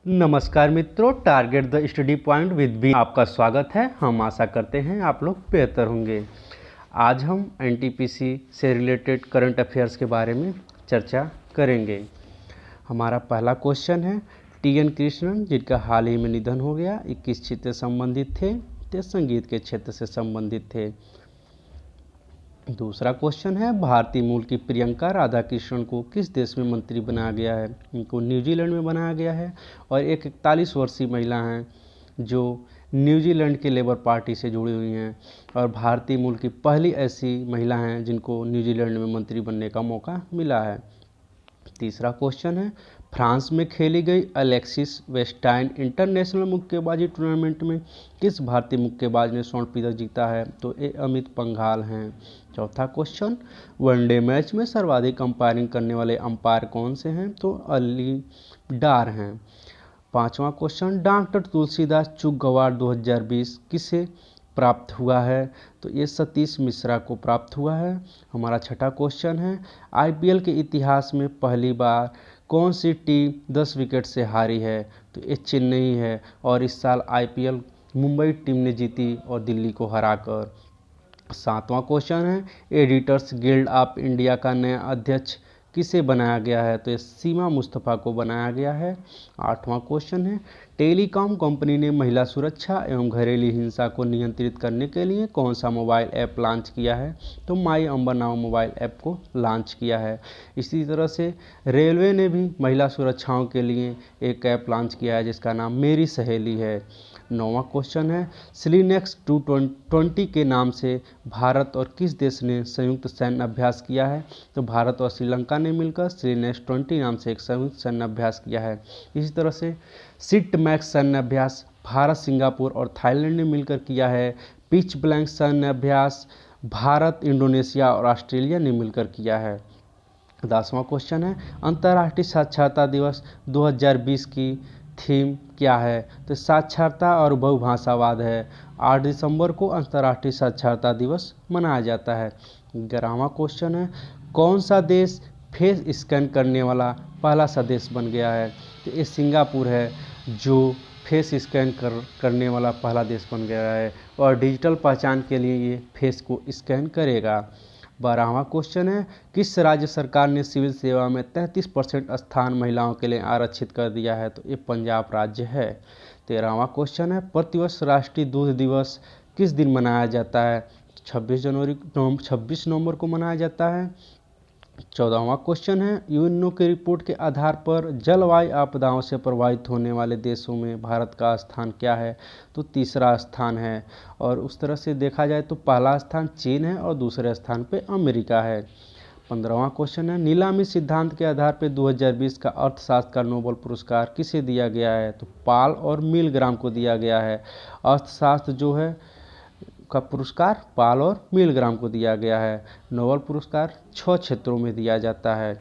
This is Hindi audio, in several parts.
नमस्कार मित्रों, target the study point with B आपका स्वागत है। हम आशा करते हैं आप लोग बेहतर होंगे। आज हम एनटीपीसी से रिलेटेड करंट अफेयर्स के बारे में चर्चा करेंगे। हमारा पहला क्वेश्चन है, टी.एन. कृष्णन जिनका हाल ही में निधन हो गया, 21 क्षेत्र से संबंधित थे, ते संगीत के क्षेत्र से संबंधित थे। दूसरा क्वेश्चन है, भारतीय मूल की प्रियंका राधाकृष्णन को किस देश में मंत्री बनाया गया है? इनको न्यूजीलैंड में बनाया गया है और एक 41 वर्षीय महिला हैं जो न्यूजीलैंड के लेबर पार्टी से जुड़ी हुई हैं और भारतीय मूल की पहली ऐसी महिला हैं जिनको न्यूजीलैंड में मंत्री बनने का मौका मिला है। तीसरा क्वेश्चन है, फ्रांस में खेली गई अलेक्सिस वेस्टाइन इंटरनेशनल मुक्केबाजी टूर्नामेंट में किस भारतीय मुक्केबाज ने स्वर्ण पदक जीता है? तो ये अमित पंघाल हैं। चौथा क्वेश्चन, वनडे मैच में सर्वाधिक अंपायरिंग करने वाले अंपायर कौन से हैं? तो अली डार हैं। पांचवा क्वेश्चन, डॉक्टर तुलसीदास चुग अवार्ड 2020 किसे प्राप्त हुआ है? तो ये सतीश मिश्रा को प्राप्त हुआ है। हमारा छठा क्वेश्चन है, आईपीएल के इतिहास में पहली बार कौन सी टीम 10 विकेट से हारी है? तो ये चेन्नई है और इस साल आईपीएल मुंबई टीम ने जीती और दिल्ली को हराकर। सातवां क्वेश्चन है, एडिटर्स गिल्ड ऑफ इंडिया का नया अध्यक्ष किसे बनाया गया है? तो ये सीमा मुस्तफ़ा को बनाया गया है। आठवां क्वेश्चन है, टेलीकॉम कंपनी ने महिला सुरक्षा एवं घरेलू हिंसा को नियंत्रित करने के लिए कौन सा मोबाइल ऐप लॉन्च किया है? तो माई अंबर नाम मोबाइल ऐप को लॉन्च किया है। इसी तरह से रेलवे ने भी महिला सुरक्षाओं के लिए एक ऐप लॉन्च किया है जिसका नाम मेरी सहेली है। नौवां क्वेश्चन है, स्लीनेक्स 220 के नाम से भारत और किस देश ने संयुक्त सैन्य अभ्यास किया है? तो भारत और श्रीलंका ने मिलकर स्लीनेक्स 20 नाम से एक संयुक्त सैन्य अभ्यास किया है। इसी तरह से सिट मैक्स सैन्य अभ्यास भारत, सिंगापुर और थाईलैंड ने मिलकर किया है। पिच ब्लैंक सैन्य अभ्यास भारत, इंडोनेशिया और ऑस्ट्रेलिया ने मिलकर किया है। 10वां क्वेश्चन है, अंतर्राष्ट्रीय साक्षरता दिवस 2020 की थीम क्या है? तो साक्षरता और बहुभाषावाद है। 8 दिसंबर को अंतर्राष्ट्रीय साक्षरता दिवस मनाया जाता है। 11वां क्वेश्चन है, कौन सा देश फेस स्कैन करने वाला पहला सा देश बन गया है? तो ये सिंगापुर है जो फेस स्कैन करने वाला पहला देश बन गया है और डिजिटल पहचान के लिए ये फेस को स्कैन करेगा। 12वां क्वेश्चन है, किस राज्य सरकार ने सिविल सेवा में 33% स्थान महिलाओं के लिए आरक्षित कर दिया है? तो ये पंजाब राज्य है। 13वां क्वेश्चन है, प्रतिवर्ष राष्ट्रीय दूध दिवस किस दिन मनाया जाता है? 26 नवंबर को मनाया जाता है। 14वां क्वेश्चन है, यूएनओ की रिपोर्ट के आधार पर जलवायु आपदाओं से प्रभावित होने वाले देशों में भारत का स्थान क्या है? तो तीसरा स्थान है। और उस तरह से देखा जाए तो पहला स्थान चीन है और दूसरे स्थान पे अमेरिका है। 15वां क्वेश्चन है, नीलामी सिद्धांत के आधार पर 2020 का अर्थशास्त्र का नोबेल पुरस्कार किसे दिया गया है? तो पाल और मिलग्राम को दिया गया है। अर्थशास्त्र जो है का पुरस्कार पाल और मिलग्राम को दिया गया है। नोबेल पुरस्कार 6 क्षेत्रों में दिया जाता है।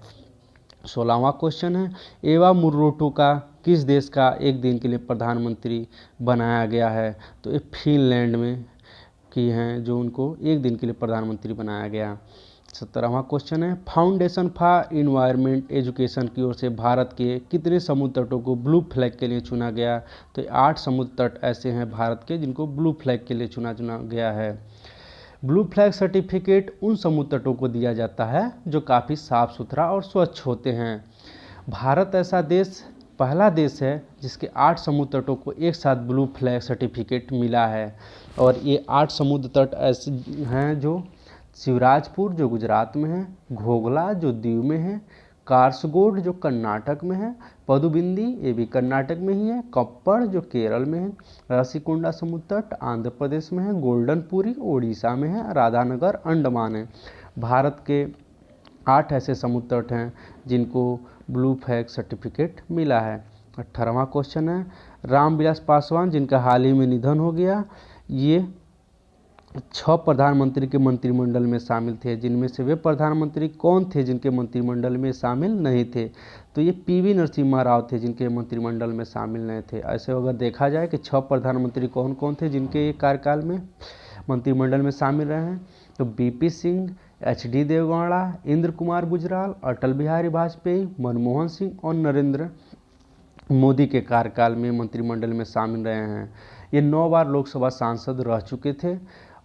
16वां क्वेश्चन है, एवा मुर्रोटो का किस देश का एक दिन के लिए प्रधानमंत्री बनाया गया है? तो ये फिनलैंड में की हैं जो उनको एक दिन के लिए प्रधानमंत्री बनाया गया। 17वां क्वेश्चन है, फाउंडेशन फॉर इन्वायरमेंट एजुकेशन की ओर से भारत के कितने समुद्र तटों को ब्लू फ्लैग के लिए चुना गया? तो 8 समुद्र तट ऐसे हैं भारत के जिनको ब्लू फ्लैग के लिए चुना गया है। ब्लू फ्लैग सर्टिफिकेट उन समुद्र तटों को दिया जाता है जो काफ़ी साफ सुथरा और स्वच्छ होते हैं। भारत ऐसा देश पहला देश है जिसके 8 समुद्र तटों को एक साथ ब्लू फ्लैग सर्टिफिकेट मिला है और ये 8 समुद्र तट ऐसे हैं जो शिवराजपुर जो गुजरात में है, घोघला जो दीव में है, कारसगोड जो कर्नाटक में है, पदुबिंदी ये भी कर्नाटक में ही है, कप्पड़ जो केरल में है, रसीकुंडा समुद्र तट आंध्र प्रदेश में है, गोल्डनपुरी उड़ीसा में है, राधानगर अंडमान है। भारत के 8 ऐसे समुद्र तट हैं जिनको ब्लू फ्लैग सर्टिफिकेट मिला है। 18वां क्वेश्चन है, रामविलास पासवान जिनका हाल ही में निधन हो गया, ये 6 प्रधानमंत्री के मंत्रिमंडल में शामिल थे, जिनमें से वे प्रधानमंत्री कौन थे जिनके मंत्रिमंडल में शामिल नहीं थे? तो ये पीवी नरसिम्हा राव थे जिनके मंत्रिमंडल में शामिल नहीं थे। ऐसे अगर देखा जाए कि 6 प्रधानमंत्री कौन कौन थे जिनके कार्यकाल में मंत्रिमंडल में शामिल रहे हैं, तो बीपी सिंह, एचडी देवगौड़ा, इंद्र कुमार गुजराल, अटल बिहारी वाजपेयी, मनमोहन सिंह और नरेंद्र मोदी के कार्यकाल में मंत्रिमंडल में शामिल रहे हैं। ये 9 बार लोकसभा सांसद रह चुके थे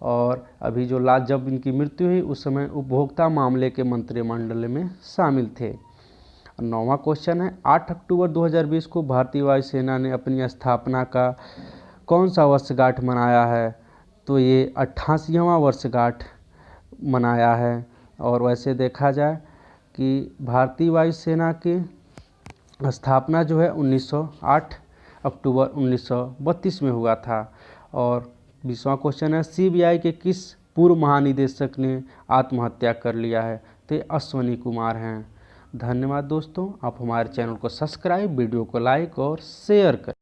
और अभी जो लास्ट जब इनकी मृत्यु हुई उस समय उपभोक्ता मामले के मंत्रिमंडल में शामिल थे। 9वां क्वेश्चन है, 8 अक्टूबर 2020 को भारतीय वायुसेना ने अपनी स्थापना का कौन सा वर्षगांठ मनाया है? तो ये 88वां वर्षगांठ मनाया है। और वैसे देखा जाए कि भारतीय वायुसेना की स्थापना जो है 8 अक्टूबर 1932 में हुआ था। और 20वां क्वेश्चन है, सीबीआई के किस पूर्व महानिदेशक ने आत्महत्या कर लिया है? तो ये अश्वनी कुमार हैं। धन्यवाद दोस्तों, आप हमारे चैनल को सब्सक्राइब, वीडियो को लाइक और शेयर करें।